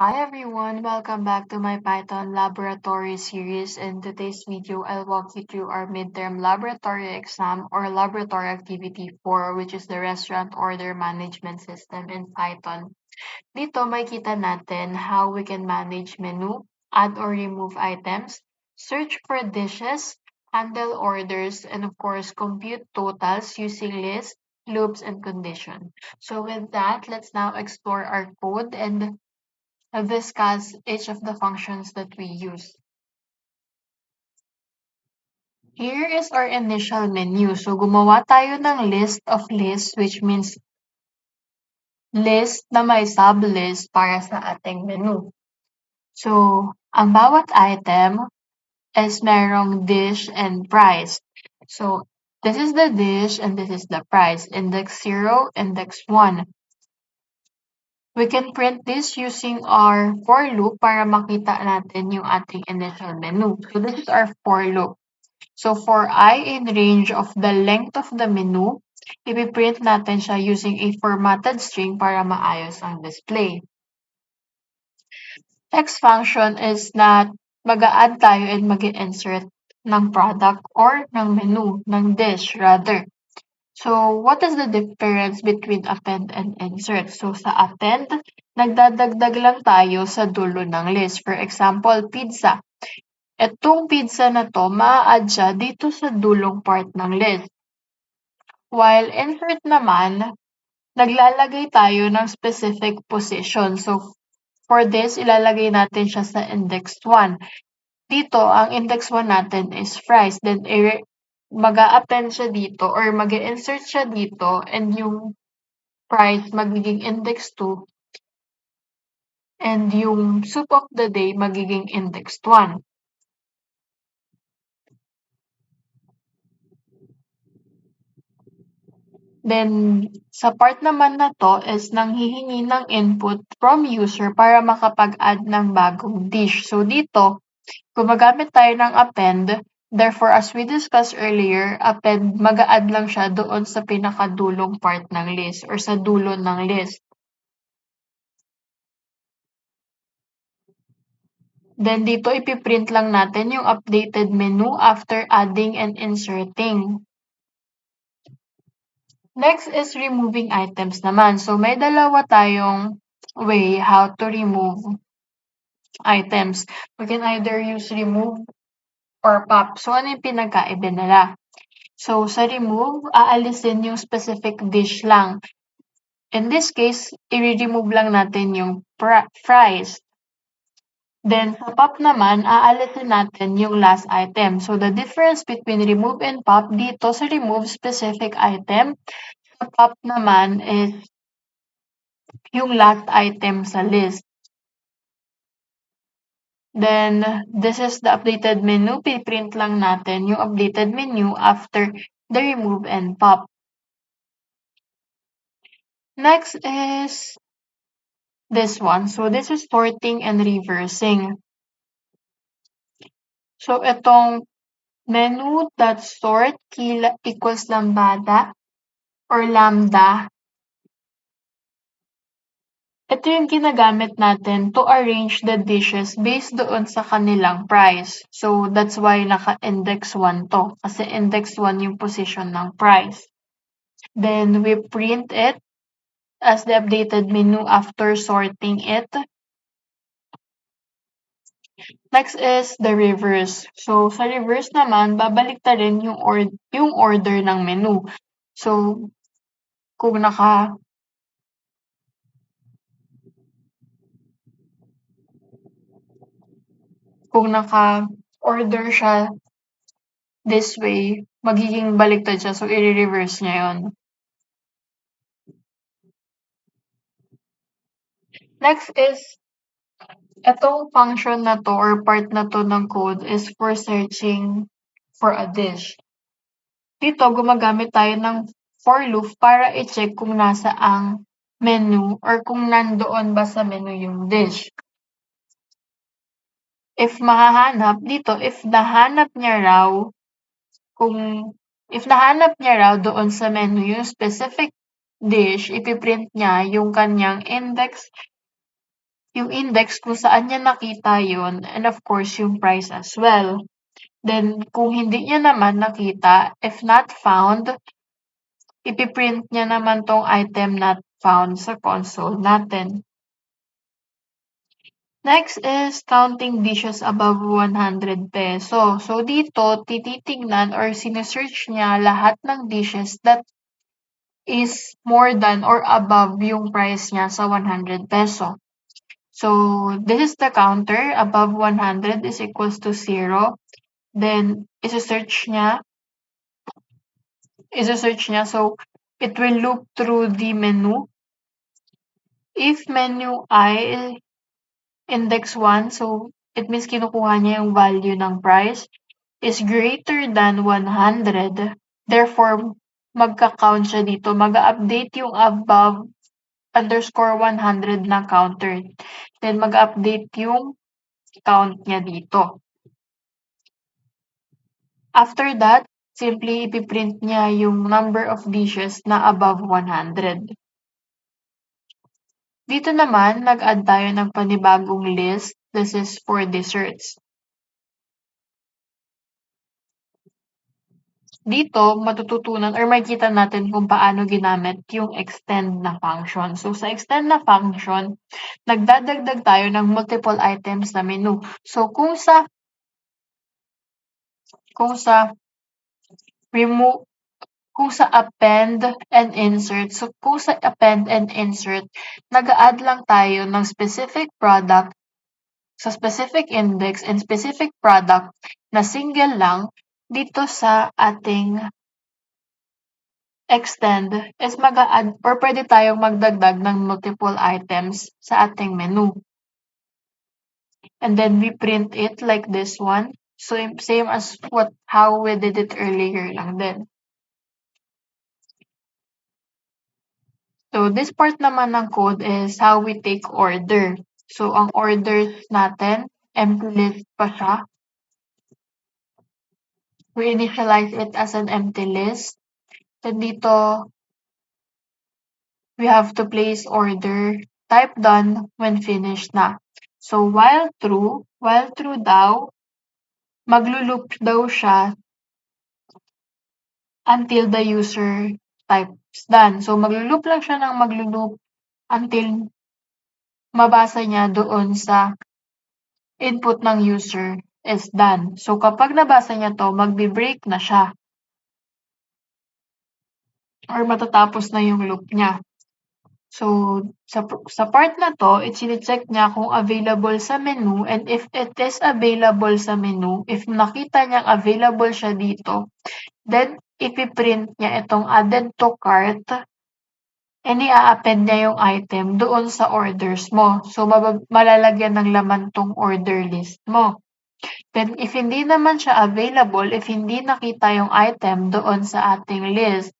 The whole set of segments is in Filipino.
Hi everyone, welcome back to my Python laboratory series. In today's video, I'll walk you through our midterm laboratory exam or laboratory activity 4, which is the restaurant order management system in Python. Dito makita natin how we can manage menu, add or remove items, search for dishes, handle orders, and of course compute totals using lists, loops, and condition. So with that, let's now explore our code and discuss each of the functions that we use. Here is our initial menu. So, gumawa tayo ng list of lists, which means list na may sublist para sa ating menu. So, ang bawat item is merong dish and price. So, this is the dish and this is the price. Index 0, index 1. We can print this using our for loop para makita natin yung ating initial menu. So, this is our for loop. So for I in range of the length of the menu, ipiprint natin siya using a formatted string para maayos ang display. Text function is na mag-a-add tayo and mag-insert ng product or ng menu, ng dish rather. So what is the difference between append and insert? So sa append, nagdadagdag lang tayo sa dulo ng list. For example, pizza. Etong pizza na 'to maa-add siya dito sa dulong part ng list. While insert naman, naglalagay tayo ng specific position. So, for this, ilalagay natin siya sa index 1. Dito, ang index 1 natin is fries. Then, mag-a-append siya dito or mag-insert siya dito and yung price magiging index 2 and yung soup of the day magiging index 1. Then, sa part naman na 'to is nanghihingi ng input from user para makapag-add ng bagong dish. So, dito, gumagamit tayo ng append. Therefore, as we discussed earlier, append mag-a-add lang siya doon sa pinakadulong part ng list or sa dulo ng list. Then, dito ipiprint lang natin yung updated menu after adding and inserting. Next is removing items naman. So, may dalawa tayong way how to remove items. We can either use remove or pop. So, ano yung pinagkaiba nila? So, sa remove, aalisin yung specific dish lang. In this case, i-remove lang natin yung fries. Then, sa pop naman, aalisin natin yung last item. So, the difference between remove and pop dito sa remove specific item, sa pop naman is yung last item sa list. Then, this is the updated menu. Piprint lang natin yung updated menu after the remove and pop. Next is this one. So, this is sorting and reversing. So, itong menu.sort equals lambda or lambda. Ito yung ginagamit natin to arrange the dishes based doon sa kanilang price. So, that's why naka-index 1 to. Kasi index 1 yung position ng price. Then, we print it as the updated menu after sorting it. Next is the reverse. So, sa reverse naman, babalik ta rin yung order ng menu. So, kung naka-order siya this way, magiging baliktad siya. So, i-reverse niya yun. Next is, itong function na to or part na to ng code is for searching for a dish. Dito, gumagamit tayo ng for loop para i-check kung nasaang menu or kung nandoon ba sa menu yung dish. If mahahanap dito, if nahanap niya raw doon sa menu yung specific dish, ipiprint niya yung kanyang index yung index kung saan niya nakita yun, and of course yung price as well. Then kung hindi niya naman nakita, if not found, ipi-print niya naman 'tong item not found sa console natin. Next is counting dishes above 100 peso. So dito tititingnan or sine-search niya lahat ng dishes that is more than or above yung price niya sa 100 peso. So this is the counter, above 100 is equals to 0. Then ise-search niya, so it will loop through the menu. If menu I index 1, so it means kinukuha niya yung value ng price, is greater than 100, therefore magka-count siya dito, mag-a-update yung above underscore 100 na counter. Then mag-update yung count niya dito. After that, simply ipi-print niya yung number of dishes na above 100. Dito naman, nag-add tayo ng panibagong list. This is for desserts. Dito, matututunan or makikita natin kung paano ginamit yung extend na function. So, sa extend na function, nagdadagdag tayo ng multiple items na menu. So, kung sa append and insert, so kung sa append and insert, nag-a-add lang tayo ng specific product sa specific index and specific product na single lang. Dito sa ating extend is mag-a-add or pwede tayong magdagdag ng multiple items sa ating menu. And then we print it like this one. So same as how we did it earlier lang din. So this part naman ng code is how we take order. So ang order natin, empty list pa siya. We initialize it as an empty list. Then dito, we have to place order, type done when finished na. So while true daw, maglo-loop daw siya until the user types done. So maglo-loop lang siya ng maglo-loop until mabasa niya doon sa input ng user is done. So kapag nabasa niya 'to, magbe-break na siya or matatapos na yung loop niya. So sa part na 'to, chine-check niya kung available sa menu, and if it is available sa menu, if nakita niyang available siya dito, then ipi-print niya itong added to cart and i-a-append niya yung item doon sa orders mo. So malalagyan ng laman 'tong order list mo. Then if hindi naman siya available, if hindi nakita yung item doon sa ating list,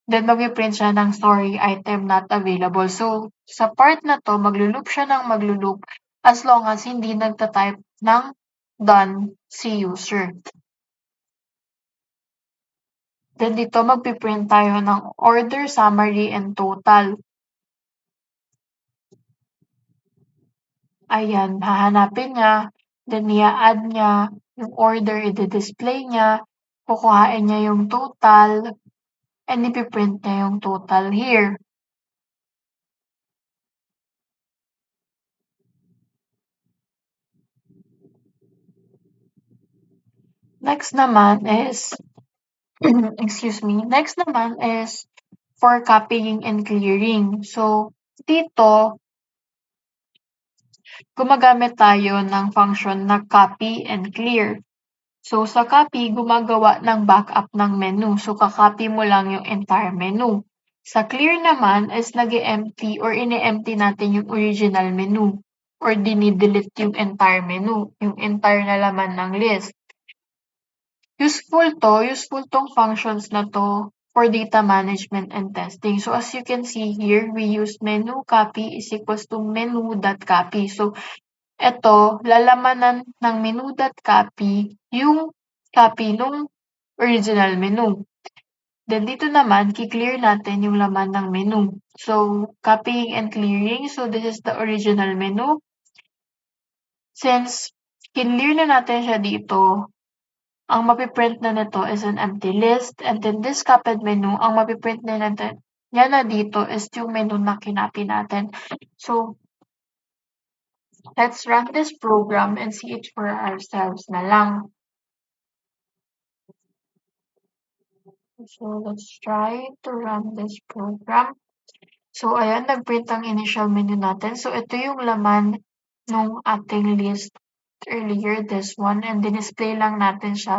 then magpi-print siya ng sorry, item not available. So sa part na 'to, maglo-loop siya ng maglo-loop as long as hindi nagta-type ng done si user. Then dito magpi-print tayo ng order summary and total. Ayan, hahanapin niya, then i-a-add niya yung order, ide-display niya, kukuhain niya yung total, and ipi-print niya yung total here. Next naman is next naman is for copying and clearing. So dito, gumagamit tayo ng function na copy and clear. So sa copy, gumagawa ng backup ng menu. So ka-copy mo lang yung entire menu. Sa clear naman is nag-e-empty or ini-empty natin yung original menu or dini-delete yung entire menu, yung entire na laman ng list. Useful tong functions na 'to for data management and testing. So as you can see here, we use menu copy is equals to menu.copy. So eto, lalamanan ng menu.copy yung copy nung original menu. Then dito naman ki-clear natin yung laman ng menu. So, copying and clearing. So, this is the original menu. Since kinlear na natin siya dito, ang mapi-print na nito is an empty list, and then this copied menu, ang mapi-print na natin niya na dito is yung menu na kinopy natin. So, let's run this program and see it for ourselves na lang. So, let's try to run this program. So, ayan, nag-print ang initial menu natin. So, ito yung laman nung ating list earlier, this one, and din-display lang natin siya